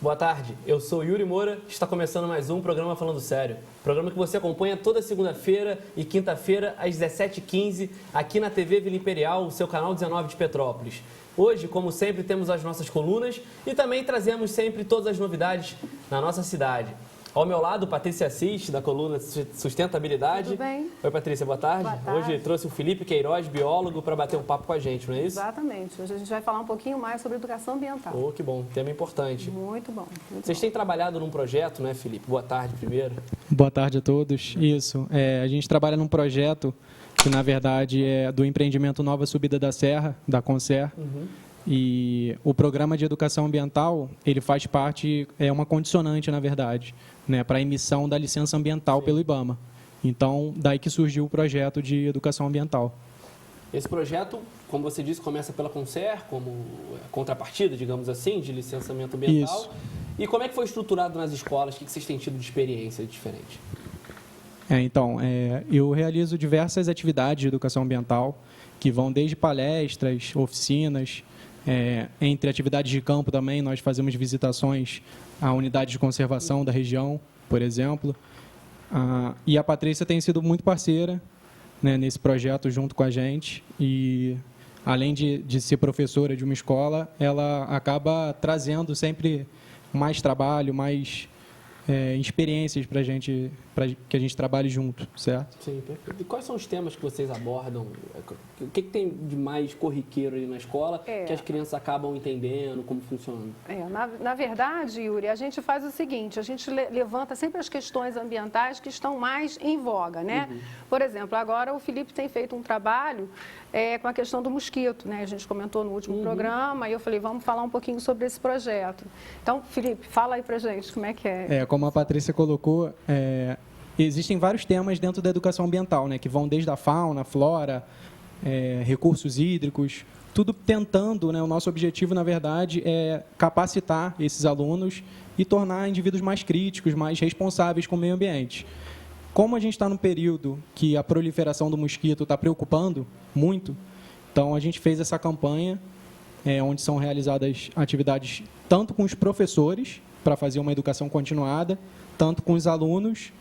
Boa tarde, eu sou Yuri Moura, está começando mais um programa Falando Sério. Programa que você acompanha toda segunda-feira e quinta-feira às 17h15 aqui na TV Vila Imperial, o seu canal 19 de Petrópolis. Hoje, como sempre, temos as nossas colunas e também trazemos sempre todas as novidades na nossa cidade. Ao meu lado, Patrícia Assis, da coluna Sustentabilidade. Tudo bem? Oi, Patrícia, boa tarde. Boa tarde. Hoje trouxe o Felipe Queiroz, biólogo, para bater um papo com a gente, não é isso? Exatamente. Hoje a gente vai falar um pouquinho mais sobre educação ambiental. Oh, que bom, tema importante. Muito bom. Muito Vocês bom. têm trabalhado num projeto, né, Felipe? Boa tarde, primeiro. Boa tarde a todos. Isso, a gente trabalha num projeto que, na verdade, é do empreendimento Nova Subida da Serra, da Concer. E o programa de educação ambiental, ele faz parte, é uma condicionante, na verdade, né, para a emissão da licença ambiental pelo IBAMA. Então, daí que surgiu o projeto de educação ambiental. Esse projeto, como você disse, começa pela Concer, como contrapartida, digamos assim, de licenciamento ambiental. Isso. E como é que foi estruturado nas escolas? O que vocês têm tido de experiência diferente? Eu realizo diversas atividades de educação ambiental, que vão desde palestras, oficinas, entre atividades de campo também, nós fazemos visitações à unidade de conservação da região, por exemplo. E a Patrícia tem sido muito parceira, né, nesse projeto junto com a gente. E, além de ser professora de uma escola, ela acaba trazendo sempre mais trabalho, mais experiências para que a gente trabalhe junto, certo? Sim, perfeito. E quais são os temas que vocês abordam? O que tem de mais corriqueiro aí na escola que as crianças acabam entendendo, como funciona? Na verdade, Yuri, a gente faz o seguinte, a gente levanta sempre as questões ambientais que estão mais em voga, né? Por exemplo, agora o Felipe tem feito um trabalho com a questão do mosquito, né? A gente comentou no último programa e eu falei, vamos falar um pouquinho sobre esse projeto. Então, Felipe, fala aí pra gente como é que é. Como a Patrícia colocou, existem vários temas dentro da educação ambiental, né, que vão desde a fauna, flora, recursos hídricos, tudo tentando, né, o nosso objetivo, na verdade, é capacitar esses alunos e tornar indivíduos mais críticos, mais responsáveis com o meio ambiente. Como a gente está num período que a proliferação do mosquito está preocupando muito, então a gente fez essa campanha, onde são realizadas atividades tanto com os professores, para fazer uma educação continuada, tanto com os alunos,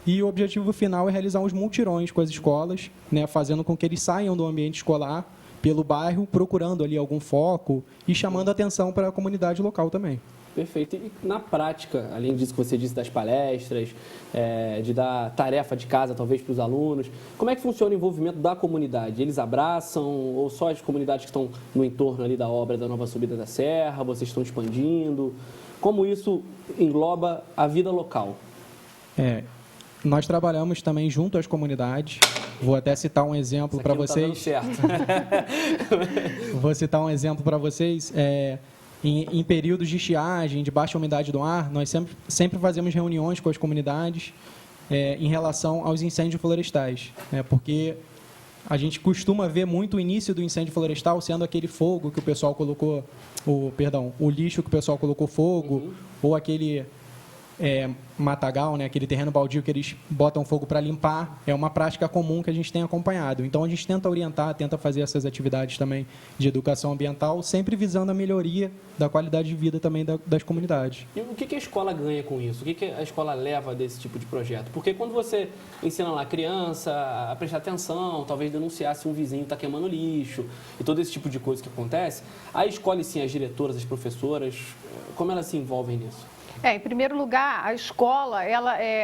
e o objetivo final é realizar uns multirões com as escolas, né, fazendo com que eles saiam do ambiente escolar pelo bairro, procurando ali algum foco e chamando atenção para a comunidade local também. Perfeito. E na prática, além disso que você disse das palestras, de dar tarefa de casa talvez para os alunos, como é que funciona o envolvimento da comunidade? Eles abraçam ou só as comunidades que estão no entorno ali da obra da Nova Subida da Serra, vocês estão expandindo? Como isso engloba a vida local? Nós trabalhamos também junto às comunidades. Vou até citar um exemplo para vocês. Tá dando certo. Vou citar um exemplo para vocês. Em períodos de estiagem, de baixa umidade do ar, nós sempre fazemos reuniões com as comunidades em relação aos incêndios florestais, porque a gente costuma ver muito o início do incêndio florestal sendo aquele fogo que o pessoal colocou, o lixo que o pessoal colocou fogo, ou aquele matagal, né, aquele terreno baldio que eles botam fogo para limpar. É uma prática comum que a gente tem acompanhado. Então, a gente tenta orientar, tenta fazer essas atividades também de educação ambiental, sempre visando a melhoria da qualidade de vida também das comunidades. E o que a escola ganha com isso? O que a escola leva desse tipo de projeto? Porque quando você ensina lá a criança a prestar atenção, talvez denunciar se um vizinho está queimando lixo e todo esse tipo de coisa que acontece, a escola e sim, as diretoras, as professoras, como elas se envolvem nisso? Em primeiro lugar, a escola,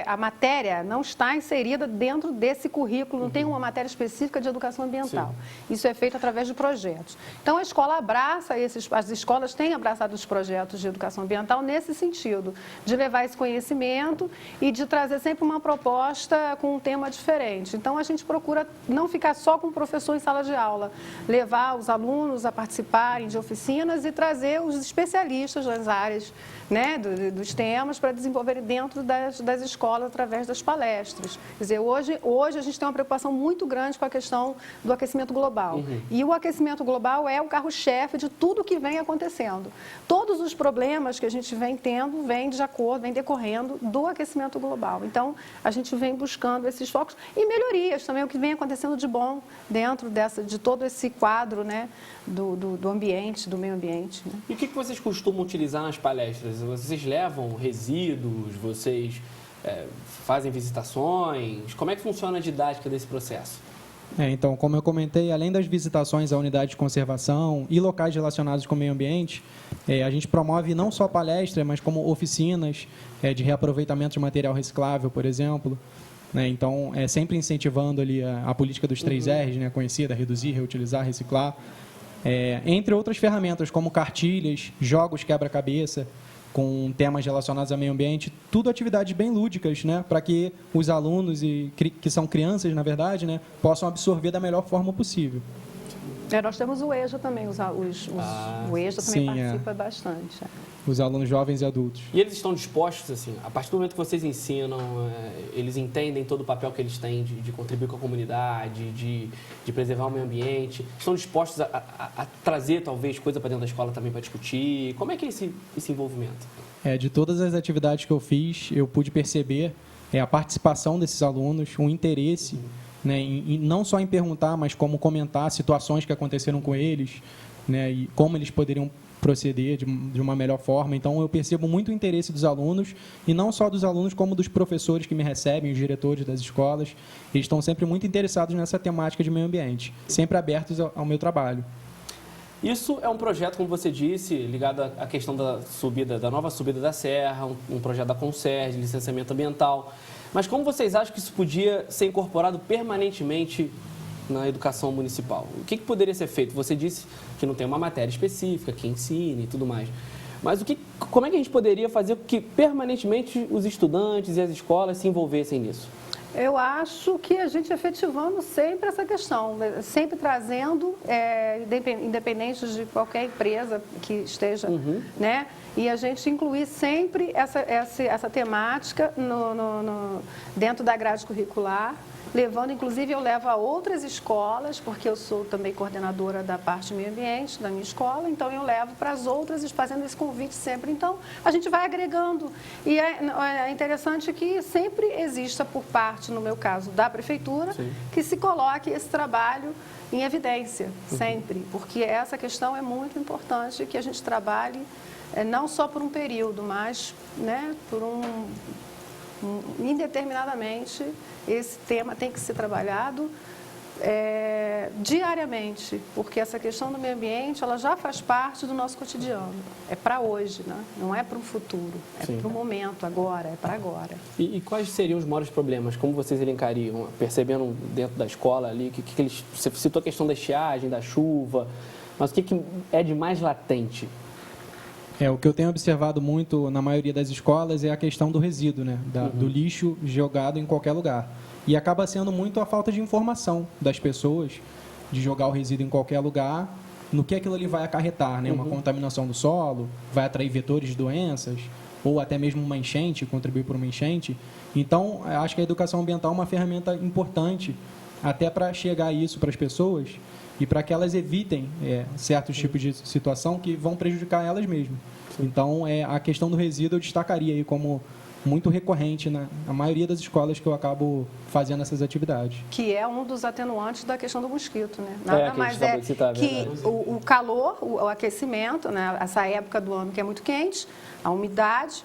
a matéria não está inserida dentro desse currículo, não tem uma matéria específica de educação ambiental. Sim. Isso é feito através de projetos. Então, a escola abraça as escolas têm abraçado os projetos de educação ambiental nesse sentido, de levar esse conhecimento e de trazer sempre uma proposta com um tema diferente. Então, a gente procura não ficar só com o professor em sala de aula, levar os alunos a participarem de oficinas e trazer os especialistas das áreas, né, do dos temas para desenvolverem dentro das escolas através das palestras. Quer dizer, hoje a gente tem uma preocupação muito grande com a questão do aquecimento global. E o aquecimento global é o carro-chefe de tudo que vem acontecendo. Todos os problemas que a gente vem tendo vêm decorrendo do aquecimento global. Então, a gente vem buscando esses focos e melhorias também, o que vem acontecendo de bom dentro de todo esse quadro, né, do ambiente, do meio ambiente. Né? E o que vocês costumam utilizar nas palestras? Vocês levam resíduos, vocês fazem visitações? Como é que funciona a didática desse processo? Então, como eu comentei, além das visitações à unidade de conservação e locais relacionados com o meio ambiente, a gente promove não só palestras, mas como oficinas de reaproveitamento de material reciclável, por exemplo. Então, sempre incentivando ali a política dos 3 R's, né, conhecida, reduzir, reutilizar, reciclar. Entre outras ferramentas, como cartilhas, jogos quebra-cabeça, com temas relacionados ao meio ambiente, tudo atividades bem lúdicas, né, para que os alunos, que são crianças, na verdade, né, possam absorver da melhor forma possível. Nós temos o EJA também, o EJA também participa bastante. Os alunos jovens e adultos. E eles estão dispostos, assim, a partir do momento que vocês ensinam, eles entendem todo o papel que eles têm de contribuir com a comunidade, de preservar o meio ambiente, estão dispostos a trazer, talvez, coisa para dentro da escola também para discutir? Como é que é esse envolvimento? De todas as atividades que eu fiz, eu pude perceber a participação desses alunos, o interesse, né, e não só em perguntar, mas como comentar situações que aconteceram com eles, né, e como eles poderiam proceder de uma melhor forma. Então, eu percebo muito o interesse dos alunos, e não só dos alunos, como dos professores que me recebem, os diretores das escolas. Eles estão sempre muito interessados nessa temática de meio ambiente, sempre abertos ao meu trabalho. Isso é um projeto, como você disse, ligado à questão da nova subida da serra, um projeto da Conserje, licenciamento ambiental. Mas como vocês acham que isso podia ser incorporado permanentemente na educação municipal? O que poderia ser feito? Você disse que não tem uma matéria específica que ensine e tudo mais. Mas como é que a gente poderia fazer com que permanentemente os estudantes e as escolas se envolvessem nisso? Eu acho que a gente efetivando sempre essa questão, sempre trazendo, independente de qualquer empresa que esteja, né? E a gente incluir sempre essa temática dentro da grade curricular, levando, inclusive eu levo a outras escolas, porque eu sou também coordenadora da parte de meio ambiente da minha escola, então eu levo para as outras, fazendo esse convite sempre. Então, a gente vai agregando. E é interessante que sempre exista por parte, no meu caso, da prefeitura, que se coloque esse trabalho em evidência, sempre, porque essa questão é muito importante, que a gente trabalhe não só por um período, mas, né, por indeterminadamente. Esse tema tem que ser trabalhado diariamente, porque essa questão do meio ambiente, ela já faz parte do nosso cotidiano. É para hoje, né? Não é para o futuro, é para o momento, agora, é para agora. E quais seriam os maiores problemas? Como vocês elencariam, percebendo dentro da escola ali, você citou a questão da estiagem, da chuva, mas o que é de mais latente? O que eu tenho observado muito na maioria das escolas é a questão do resíduo, né? Do lixo jogado em qualquer lugar. E acaba sendo muito a falta de informação das pessoas de jogar o resíduo em qualquer lugar, no que aquilo ali vai acarretar, né? Uma contaminação do solo, vai atrair vetores de doenças, ou até mesmo uma enchente, contribuir para uma enchente. Então, acho que a educação ambiental é uma ferramenta importante até para chegar a isso para as pessoas e para que elas evitem certos tipos de situação que vão prejudicar elas mesmas. Então, a questão do resíduo eu destacaria aí como muito recorrente na maioria das escolas que eu acabo fazendo essas atividades. Que é um dos atenuantes da questão do mosquito, né? Nada mais é que o calor, o aquecimento, né? Essa época do ano que é muito quente, a umidade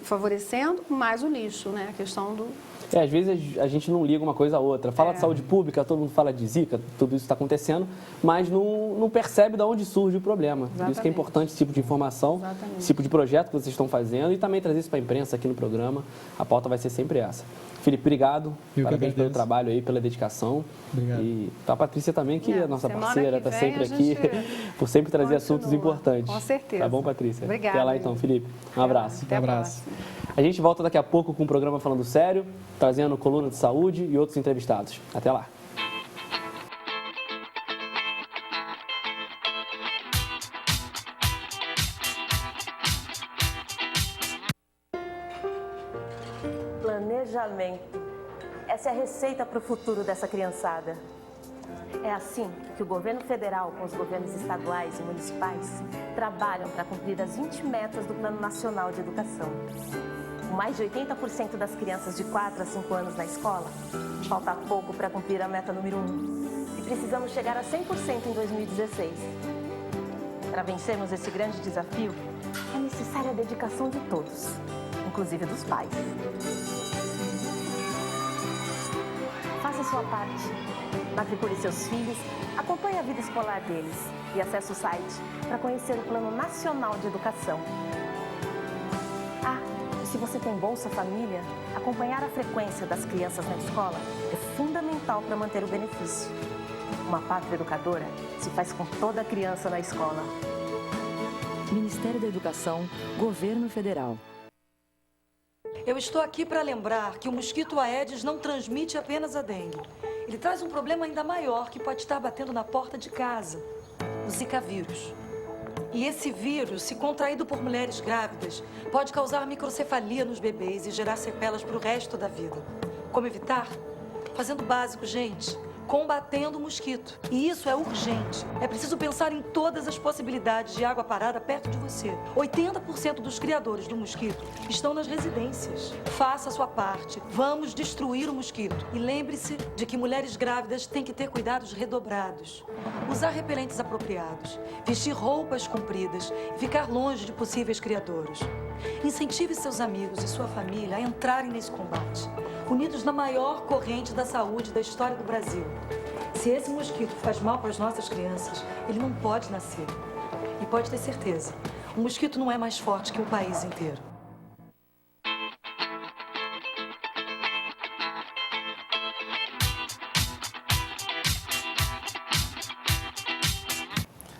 favorecendo, mais o lixo, né? A questão do... Às vezes a gente não liga uma coisa a outra. Fala de saúde pública, todo mundo fala de Zika, tudo isso está acontecendo, mas não percebe de onde surge o problema. Por isso que é importante esse tipo de informação, esse tipo de projeto que vocês estão fazendo e também trazer isso para a imprensa aqui no programa. A pauta vai ser sempre essa. Felipe, obrigado. Parabéns pelo trabalho aí, pela dedicação. Obrigado. E a Patrícia também, que é a nossa parceira, está sempre aqui, por sempre trazer assuntos importantes. Com certeza. Tá bom, Patrícia? Obrigada. Até lá então, Felipe. Um abraço. Até a próxima. A gente volta daqui a pouco com o programa Falando Sério, trazendo coluna de saúde e outros entrevistados. Até lá. planejamento. Essa é a receita para o futuro dessa criançada. É assim que o governo federal, com os governos estaduais e municipais, trabalham para cumprir as 20 metas do Plano Nacional de Educação. Com mais de 80% das crianças de 4 a 5 anos na escola, falta pouco para cumprir a meta número 1. E precisamos chegar a 100% em 2016. Para vencermos esse grande desafio, é necessária a dedicação de todos, inclusive dos pais. Faça a sua parte. Matricule seus filhos, acompanhe a vida escolar deles e acesse o site para conhecer o Plano Nacional de Educação. Ah, e se você tem Bolsa Família, acompanhar a frequência das crianças na escola é fundamental para manter o benefício. Uma pátria educadora se faz com toda criança na escola. Ministério da Educação, Governo Federal. Eu estou aqui para lembrar que o mosquito Aedes não transmite apenas a dengue. Ele traz um problema ainda maior que pode estar batendo na porta de casa, o Zika vírus. E esse vírus, se contraído por mulheres grávidas, pode causar microcefalia nos bebês e gerar sequelas para o resto da vida. Como evitar? Fazendo o básico, gente. Combatendo o mosquito. E isso é urgente. É preciso pensar em todas as possibilidades de água parada perto de você. 80% dos criadores do mosquito estão nas residências. Faça a sua parte. Vamos destruir o mosquito. E lembre-se de que mulheres grávidas têm que ter cuidados redobrados. Usar repelentes apropriados, vestir roupas compridas e ficar longe de possíveis criadores. Incentive seus amigos e sua família a entrarem nesse combate, unidos na maior corrente da saúde da história do Brasil. Se esse mosquito faz mal para as nossas crianças, ele não pode nascer. E pode ter certeza, o mosquito não é mais forte que o país inteiro.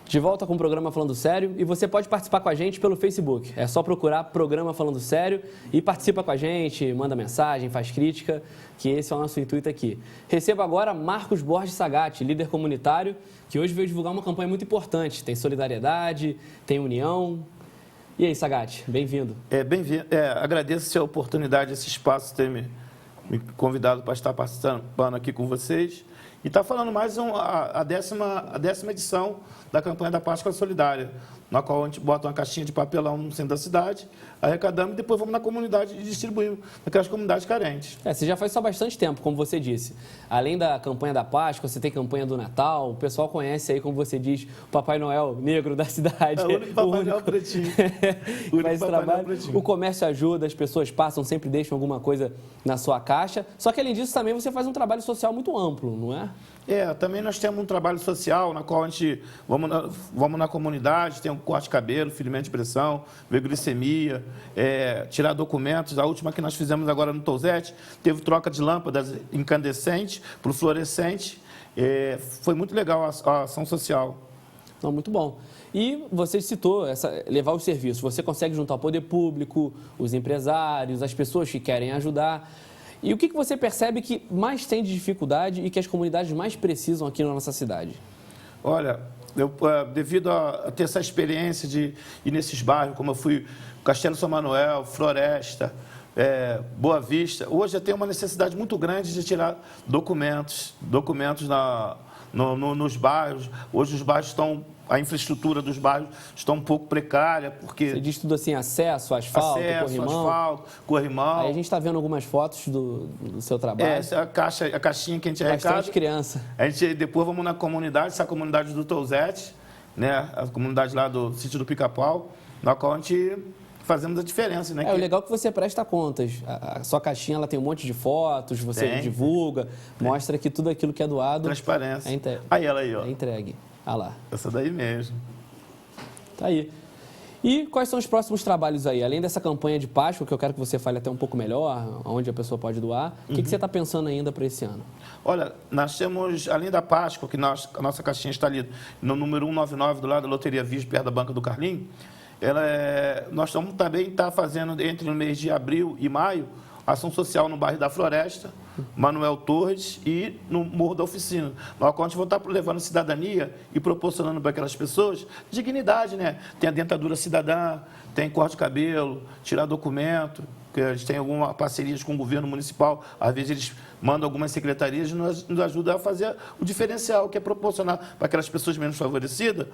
De volta com o programa Falando Sério e você pode participar com a gente pelo Facebook. É só procurar Programa Falando Sério e participa com a gente, manda mensagem, faz crítica, que esse é o nosso intuito aqui. Recebo agora Marcos Borges Sagatti, líder comunitário, que hoje veio divulgar uma campanha muito importante. Tem solidariedade, tem união. E aí, Sagatti, bem-vindo. Bem-vindo. Agradeço a oportunidade, esse espaço, ter me convidado para estar participando aqui com vocês. E está falando mais a décima edição da campanha da Páscoa Solidária, na qual a gente bota uma caixinha de papelão no centro da cidade, arrecadamos e depois vamos na comunidade e distribuímos naquelas comunidades carentes. Você já faz isso há bastante tempo, como você disse. Além da campanha da Páscoa, você tem campanha do Natal, o pessoal conhece aí, como você diz, o Papai Noel negro da cidade. É o único Papai Noel pretinho. Faz esse trabalho. O comércio ajuda, as pessoas passam, sempre deixam alguma coisa na sua caixa. Só que, além disso, também você faz um trabalho social muito amplo, não é? Também nós temos um trabalho social, na qual a gente vamos na comunidade, tem um corte de cabelo, ferimento de pressão, ver glicemia, tirar documentos. A última que nós fizemos agora no Touzete, teve troca de lâmpadas incandescente para o fluorescente. Foi muito legal a ação social. Não, muito bom. E você citou levar os serviços. Você consegue juntar o poder público, os empresários, as pessoas que querem ajudar. E o que você percebe que mais tem de dificuldade e que as comunidades mais precisam aqui na nossa cidade? Olha, devido a ter essa experiência de ir nesses bairros, como eu fui Castelo São Manuel, Floresta, Boa Vista, hoje eu tenho uma necessidade muito grande de tirar documentos nos bairros. Hoje os bairros a infraestrutura dos bairros está um pouco precária, porque... Você diz tudo assim, acesso, asfalto, corrimão. Aí a gente está vendo algumas fotos do seu trabalho. Essa é a caixinha que a gente arrecada. Bastante criança. Depois vamos na comunidade, essa comunidade do Touzete, né? A comunidade lá do sítio do Pica-Pau, na qual a gente fazemos a diferença, né? O legal é que você presta contas. A sua caixinha ela tem um monte de fotos, você divulga, mostra que tudo aquilo que é doado... Transparência. Aí ela aí, ó. É entregue. Ah lá. Essa daí mesmo. Tá aí. E quais são os próximos trabalhos aí? Além dessa campanha de Páscoa, que eu quero que você fale até um pouco melhor, onde a pessoa pode doar, o que você está pensando ainda para esse ano? Olha, nós temos, além da Páscoa, que a nossa caixinha está ali no número 199, do lado da Loteria Virgem, perto da Banca do Carlinho, nós estamos também fazendo, entre o mês de abril e maio, ação social no bairro da Floresta, Manuel Torres e no Morro da Oficina. No qual a gente vai estar levando cidadania e proporcionando para aquelas pessoas dignidade, né? Tem a dentadura cidadã, tem corte de cabelo, tirar documento. porque eles têm algumas parcerias com o governo municipal, às vezes eles mandam algumas secretarias e nos ajudam a fazer o diferencial, que é proporcionar para aquelas pessoas menos favorecidas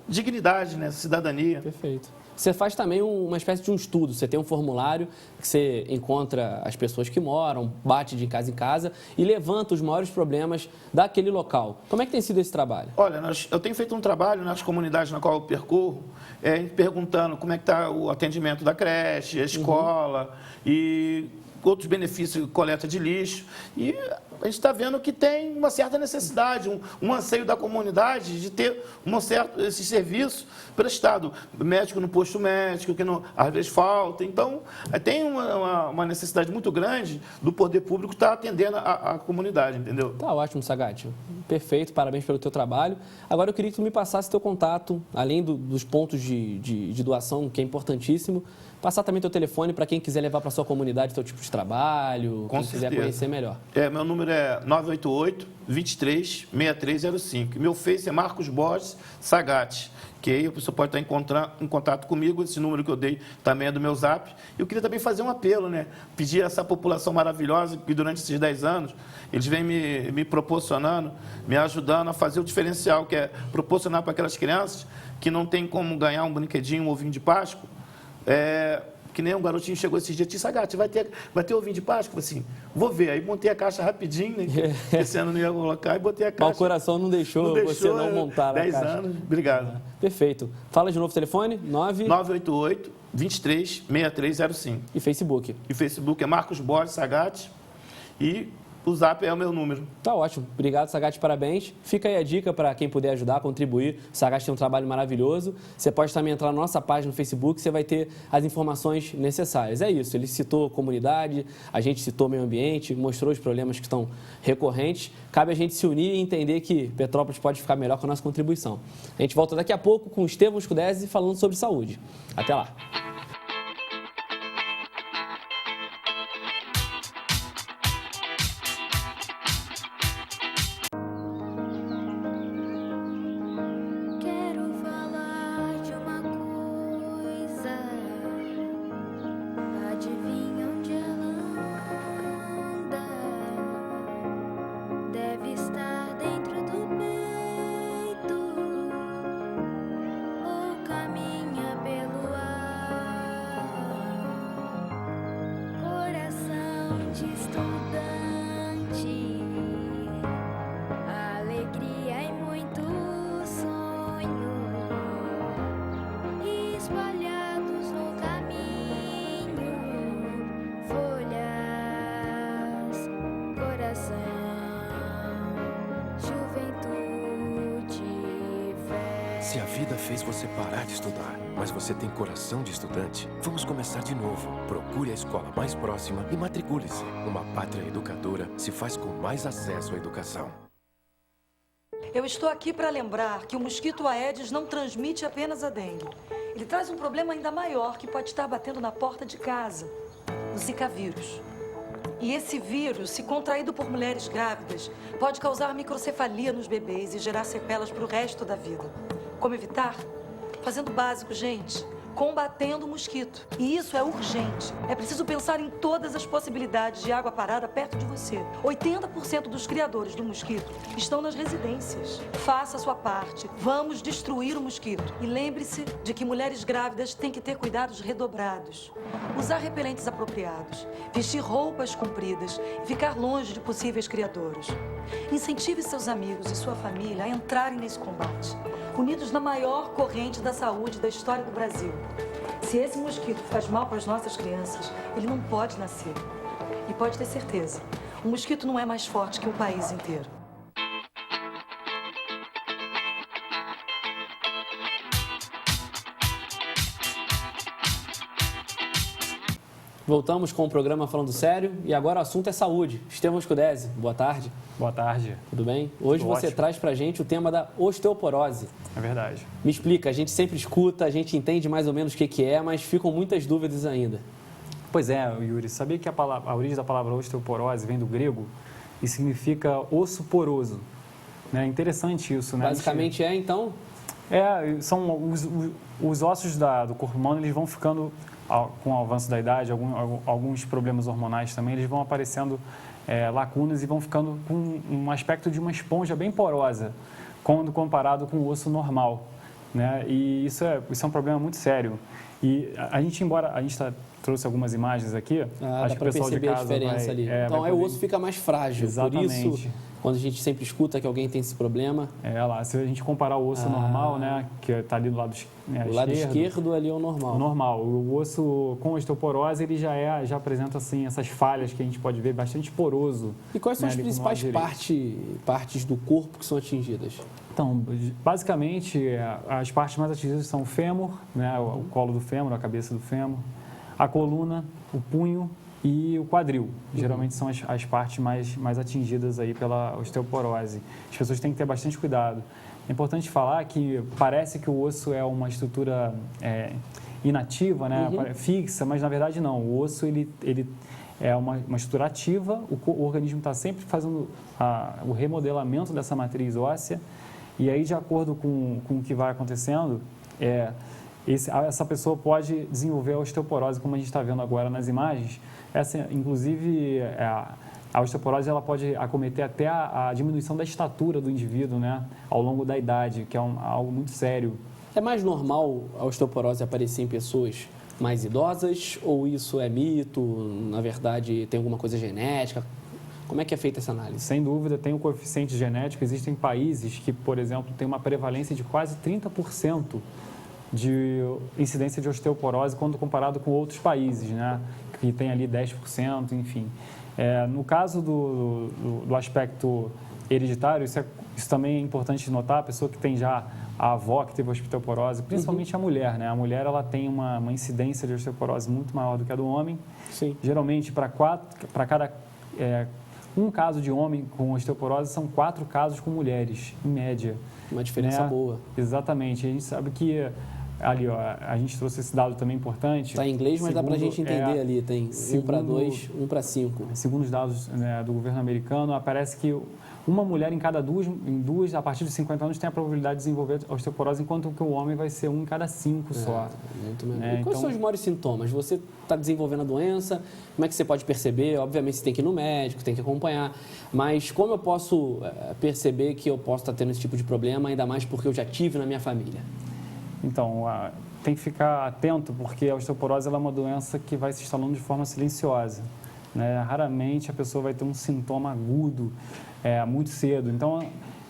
dignidade, né, cidadania. Perfeito. Você faz também uma espécie de um estudo, você tem um formulário que você encontra as pessoas que moram, bate de casa em casa e levanta os maiores problemas daquele local. Como é que tem sido esse trabalho? Olha, eu tenho feito um trabalho nas comunidades na qual eu percorro, perguntando como é que está o atendimento da creche, a escola e outros benefícios, coleta de lixo. E a gente está vendo que tem uma certa necessidade, um anseio da comunidade de ter esse serviço prestado. Médico no posto médico, que às vezes falta. Então, tem uma necessidade muito grande do poder público estar atendendo a comunidade, entendeu? Tá ótimo, Sagatti. Perfeito, parabéns pelo teu trabalho. Agora eu queria que tu me passasse teu contato, além dos pontos de doação, que é importantíssimo, passar também teu telefone para quem quiser levar para sua comunidade teu tipo de trabalho, quem quiser conhecer melhor. Meu número é 988-23-6305. Meu Face é Marcos Borges Sagatti, que aí a pessoa pode estar em contato comigo. Esse número que eu dei também é do meu Zap. Eu queria também fazer um apelo, né? Pedir a essa população maravilhosa que durante esses 10 anos eles vêm me proporcionando, me ajudando a fazer o diferencial, que é proporcionar para aquelas crianças que não tem como ganhar um brinquedinho, um ovinho de Páscoa. Que nem um garotinho chegou esses dias, disse, Sagatti, vai ter ovinho de Páscoa? Assim, vou ver. Aí montei a caixa rapidinho, né? Esse ano não ia colocar, e botei a caixa. Mas o coração não deixou você não montar a caixa. 10 anos, obrigado. Perfeito. Fala de novo o telefone, 988-23-6305. E Facebook. E Facebook é Marcos Borges Sagatti e o Zap é o meu número. Tá ótimo. Obrigado, Sagatti, parabéns. Fica aí a dica para quem puder ajudar, contribuir. O Sagatti tem um trabalho maravilhoso. Você pode também entrar na nossa página no Facebook, você vai ter as informações necessárias. É isso, ele citou comunidade, a gente citou meio ambiente, mostrou os problemas que estão recorrentes. Cabe a gente se unir e entender que Petrópolis pode ficar melhor com a nossa contribuição. A gente volta daqui a pouco com o Estevão Scudesi falando sobre saúde. Até lá. Se a vida fez você parar de estudar, mas você tem coração de estudante, vamos começar de novo. Procure a escola mais próxima e matricule-se. Uma pátria educadora se faz com mais acesso à educação. Eu estou aqui para lembrar que o mosquito Aedes não transmite apenas a dengue. Ele traz um problema ainda maior que pode estar batendo na porta de casa: o Zika vírus. E esse vírus, se contraído por mulheres grávidas, pode causar microcefalia nos bebês e gerar sequelas para o resto da vida. Como evitar? Fazendo o básico, gente. Combatendo o mosquito. E isso é urgente. É preciso pensar em todas as possibilidades de água parada perto de você. 80% dos criadores do mosquito estão nas residências. Faça a sua parte. Vamos destruir o mosquito. E lembre-se de que mulheres grávidas têm que ter cuidados redobrados. Usar repelentes apropriados. Vestir roupas compridas e ficar longe de possíveis criadores. Incentive seus amigos e sua família a entrarem nesse combate, unidos na maior corrente da saúde da história do Brasil. Se esse mosquito faz mal para as nossas crianças, ele não pode nascer. E pode ter certeza, o mosquito não é mais forte que o país inteiro. Voltamos com o programa Falando Sério e agora o assunto é saúde. Estevão Scudesi, boa tarde. Boa tarde. Tudo bem? Hoje Tudo você ótimo. traz pra gente o tema da osteoporose. É verdade. Me explica, a gente sempre escuta, a gente entende mais ou menos o que é, mas ficam muitas dúvidas ainda. Pois é, Yuri, sabia que a origem da palavra osteoporose vem do grego e significa osso poroso? É interessante isso, né? Basicamente então? São os ossos do corpo humano, eles vão ficando com o avanço da idade, alguns problemas hormonais também, eles vão aparecendo lacunas e vão ficando com um aspecto de uma esponja bem porosa, quando comparado com o osso normal, né? E isso é um problema muito sério. E embora a gente trouxe algumas imagens aqui, dá para perceber a diferença ali. Então, o osso fica mais frágil. Exatamente. Por isso, quando a gente sempre escuta que alguém tem esse problema... se a gente comparar o osso normal, né, que está ali do lado esquerdo... O lado esquerdo ali é o normal. O normal. O osso com osteoporose, ele já apresenta, assim, essas falhas que a gente pode ver, bastante poroso. E quais são as principais partes do corpo que são atingidas? Então, basicamente, as partes mais atingidas são o fêmur, né, o colo do fêmur, a cabeça do fêmur, a coluna, o punho e o quadril. Geralmente são as partes mais atingidas aí pela osteoporose. As pessoas têm que ter bastante cuidado. É importante falar que parece que o osso é uma estrutura inativa, né, fixa, mas na verdade não. O osso ele é uma estrutura ativa, o organismo está sempre fazendo o remodelamento dessa matriz óssea. E aí, de acordo com o que vai acontecendo, essa pessoa pode desenvolver a osteoporose, como a gente está vendo agora nas imagens. Inclusive, a osteoporose ela pode acometer até a diminuição da estatura do indivíduo, né, ao longo da idade, que é algo muito sério. É mais normal a osteoporose aparecer em pessoas mais idosas ou isso é mito? Na verdade, tem alguma coisa genética? Como é que é feita essa análise? Sem dúvida, tem o coeficiente genético. Existem países que, por exemplo, têm uma prevalência de quase 30% de incidência de osteoporose quando comparado com outros países, né? Que tem ali 10%, enfim. No caso do aspecto hereditário, isso também é importante notar, a pessoa que tem já a avó que teve osteoporose, principalmente a mulher, né? A mulher ela tem uma incidência de osteoporose muito maior do que a do homem. Sim. Geralmente, para cada um caso de homem com osteoporose, são 4 casos com mulheres, em média. Uma diferença boa. Exatamente. A gente sabe que, ali, a gente trouxe esse dado também importante. Está em inglês, mas dá para a gente entender ali. Tem 1 para 2, 1 para 5. Segundo os dados, né, do governo americano, aparece que uma mulher em cada duas, a partir de 50 anos, tem a probabilidade de desenvolver osteoporose, enquanto que o homem vai ser 1 em cada 5 só. Muito menos. E quais são os maiores sintomas? Você está desenvolvendo a doença, como é que você pode perceber? Obviamente, você tem que ir no médico, tem que acompanhar, mas como eu posso perceber que eu posso estar tendo esse tipo de problema, ainda mais porque eu já tive na minha família? Então, tem que ficar atento, porque a osteoporose ela é uma doença que vai se instalando de forma silenciosa, né? Raramente a pessoa vai ter um sintoma agudo muito cedo. Então,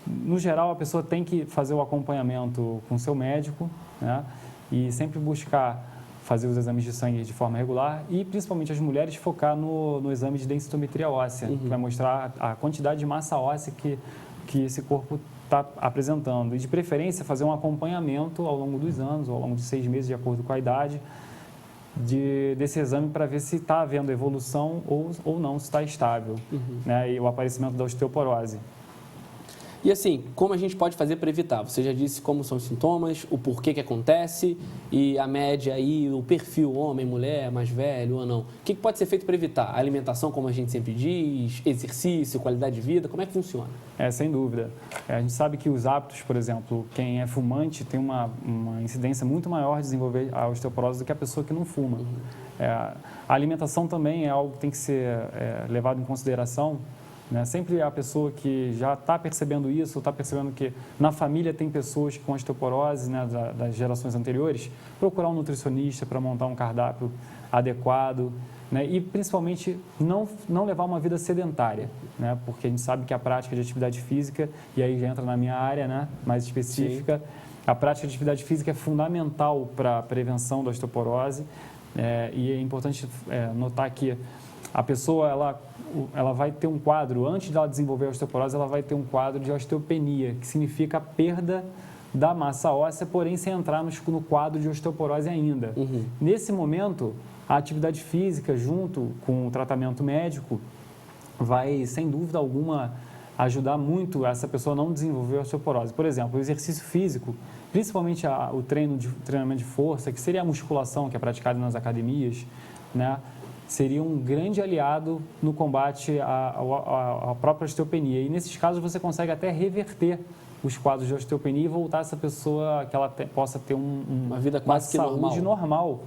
no geral, a pessoa tem que fazer o acompanhamento com o seu médico, né? E sempre buscar fazer os exames de sangue de forma regular e, principalmente, as mulheres focar no exame de densitometria óssea, que vai mostrar a quantidade de massa óssea que esse corpo está apresentando. E, de preferência, fazer um acompanhamento ao longo dos anos, ou ao longo de 6 meses, de acordo com a idade, desse exame para ver se está havendo evolução ou não, se está estável, né, e o aparecimento da osteoporose. E assim, como a gente pode fazer para evitar? Você já disse como são os sintomas, o porquê que acontece e a média aí, o perfil homem, mulher, mais velho ou não. O que pode ser feito para evitar? A alimentação, como a gente sempre diz, exercício, qualidade de vida, como é que funciona? Sem dúvida. A gente sabe que os hábitos, por exemplo, quem é fumante tem uma incidência muito maior de desenvolver a osteoporose do que a pessoa que não fuma. A alimentação também é algo que tem que ser levado em consideração, né? Sempre a pessoa que já está percebendo isso, está percebendo que na família tem pessoas com osteoporose, né, das gerações anteriores, procurar um nutricionista para montar um cardápio adequado, né? E principalmente não levar uma vida sedentária, né? Porque a gente sabe que a prática de atividade física, e aí já entra na minha área, né, mais específica, a prática de atividade física é fundamental para a prevenção da osteoporose, e é importante notar que a pessoa ela vai ter um quadro, antes de ela desenvolver a osteoporose, ela vai ter um quadro de osteopenia, que significa a perda da massa óssea, porém sem entrar no quadro de osteoporose ainda. Nesse momento, a atividade física, junto com o tratamento médico, vai, sem dúvida alguma, ajudar muito essa pessoa a não desenvolver osteoporose. Por exemplo, o exercício físico, principalmente o treinamento de força, que seria a musculação, que é praticada nas academias, né, seria um grande aliado no combate à própria osteopenia. E, nesses casos, você consegue até reverter os quadros de osteopenia e voltar essa pessoa que ela possa ter uma vida quase que saúde normal.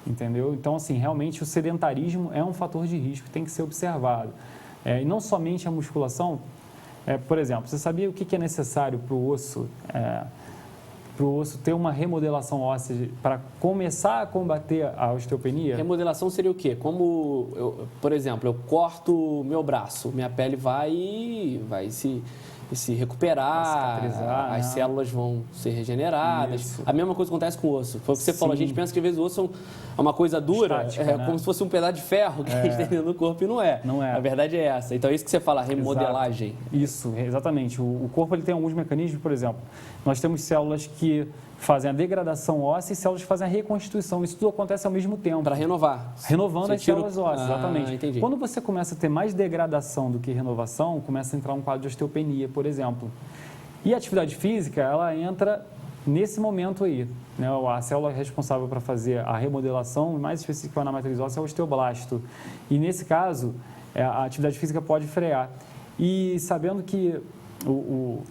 entendeu? Então, assim, realmente o sedentarismo é um fator de risco que tem que ser observado. E não somente a musculação, por exemplo, você sabia o que é necessário para o osso ter uma remodelação óssea para começar a combater a osteopenia? Remodelação seria o quê? Por exemplo, eu corto meu braço, minha pele vai se recuperar, as células vão ser regeneradas. Isso. A mesma coisa acontece com o osso. Foi o que você falou, a gente pensa que às vezes o osso é uma coisa dura, estática, né? como se fosse um pedaço de ferro que a gente tem dentro do corpo, e não é. Não é. A verdade é essa. Então é isso que você fala, remodelagem. Exato. Isso, exatamente. O corpo ele tem alguns mecanismos, por exemplo, nós temos células que fazem a degradação óssea e células que fazem a reconstituição. Isso tudo acontece ao mesmo tempo. Para renovar. Renovando as células ósseas, exatamente. Entendi. Quando você começa a ter mais degradação do que renovação, começa a entrar um quadro de osteopenia, por exemplo. E a atividade física, ela entra nesse momento aí. Né? A célula responsável para fazer a remodelação, mais específica na matriz óssea, é o osteoblasto. E nesse caso, a atividade física pode frear. E sabendo que o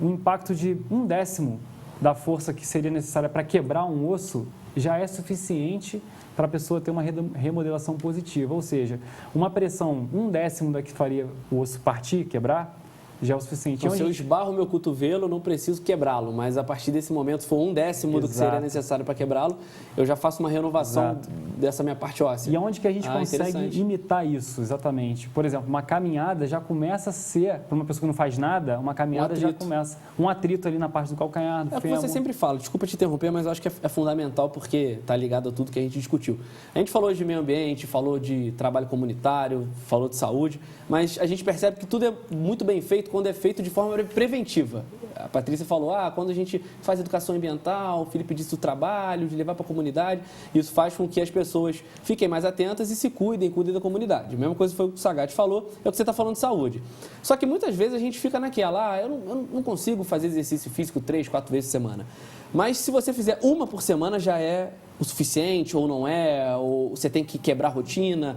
impacto de 1/10 da força que seria necessária para quebrar um osso já é suficiente para a pessoa ter uma remodelação positiva. Ou seja, uma pressão 1/10 da que faria o osso partir, quebrar, já é o suficiente. Então, se eu esbarro o meu cotovelo, eu não preciso quebrá-lo, mas a partir desse momento, se for 1/10 do que seria necessário para quebrá-lo, eu já faço uma renovação dessa minha parte óssea. E aonde que a gente consegue imitar isso, exatamente? Por exemplo, uma caminhada já começa a ser, para uma pessoa que não faz nada, uma caminhada já começa. Um atrito ali na parte do calcanhar, do fêmur. Você sempre fala, desculpa te interromper, mas eu acho que é fundamental porque está ligado a tudo que a gente discutiu. A gente falou de meio ambiente, falou de trabalho comunitário, falou de saúde, mas a gente percebe que tudo é muito bem feito quando é feito de forma preventiva. A Patrícia falou, quando a gente faz educação ambiental, o Felipe disse do trabalho, de levar para a comunidade, isso faz com que as pessoas fiquem mais atentas e se cuidem da comunidade. A mesma coisa foi o que o Sagatti falou, é o que você está falando de saúde. Só que muitas vezes a gente fica naquela, eu não consigo fazer exercício físico 3, 4 vezes por semana. Mas se você fizer uma por semana já é o suficiente, ou não é, ou você tem que quebrar a rotina.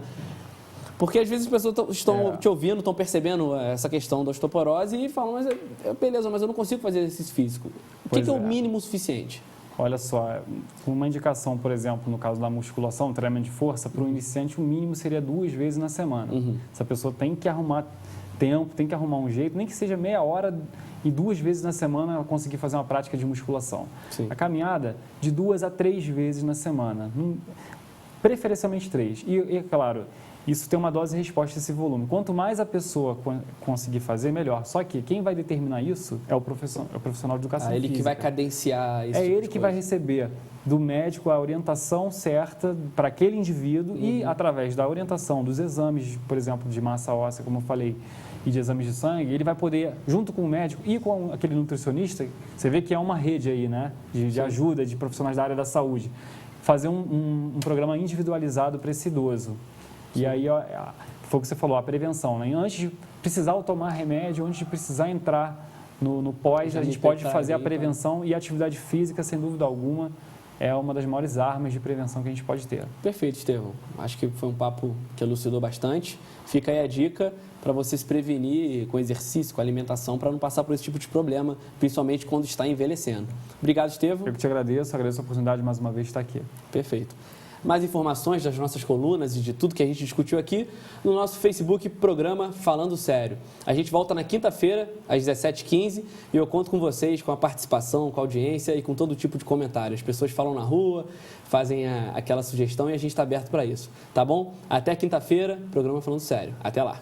Porque às vezes as pessoas estão te ouvindo, estão percebendo essa questão da osteoporose e falam, beleza, mas eu não consigo fazer exercício físico. O que é o mínimo suficiente? Olha só, uma indicação, por exemplo, no caso da musculação, treinamento de força, para o iniciante o mínimo seria 2 vezes na semana. Essa pessoa tem que arrumar tempo, tem que arrumar um jeito, nem que seja meia hora e 2 vezes na semana ela conseguir fazer uma prática de musculação. Sim. A caminhada, de 2 a 3 vezes na semana, preferencialmente 3. E é claro, isso tem uma dose de resposta a esse volume. Quanto mais a pessoa conseguir fazer, melhor. Só que quem vai determinar isso é o profissional de educação física. Ele que vai cadenciar isso. É ele que vai receber do médico a orientação certa para aquele indivíduo e, através da orientação dos exames, por exemplo, de massa óssea, como eu falei, e de exames de sangue, ele vai poder, junto com o médico e com aquele nutricionista, você vê que é uma rede aí, né, de ajuda de profissionais da área da saúde, fazer um programa individualizado para esse idoso. E aí, foi o que você falou, a prevenção, né? Antes de precisar tomar remédio, antes de precisar entrar no pós, a gente pode fazer a prevenção e a atividade física, sem dúvida alguma, é uma das maiores armas de prevenção que a gente pode ter. Perfeito, Estevão. Acho que foi um papo que elucidou bastante. Fica aí a dica para você se prevenir com exercício, com alimentação, para não passar por esse tipo de problema, principalmente quando está envelhecendo. Obrigado, Estevão. Eu que te agradeço a oportunidade mais uma vez de estar aqui. Perfeito. Mais informações das nossas colunas e de tudo que a gente discutiu aqui no nosso Facebook, programa Falando Sério. A gente volta na quinta-feira, às 17h15, e eu conto com vocês, com a participação, com a audiência e com todo tipo de comentário. As pessoas falam na rua, fazem aquela sugestão e a gente está aberto para isso. Tá bom? Até quinta-feira, programa Falando Sério. Até lá.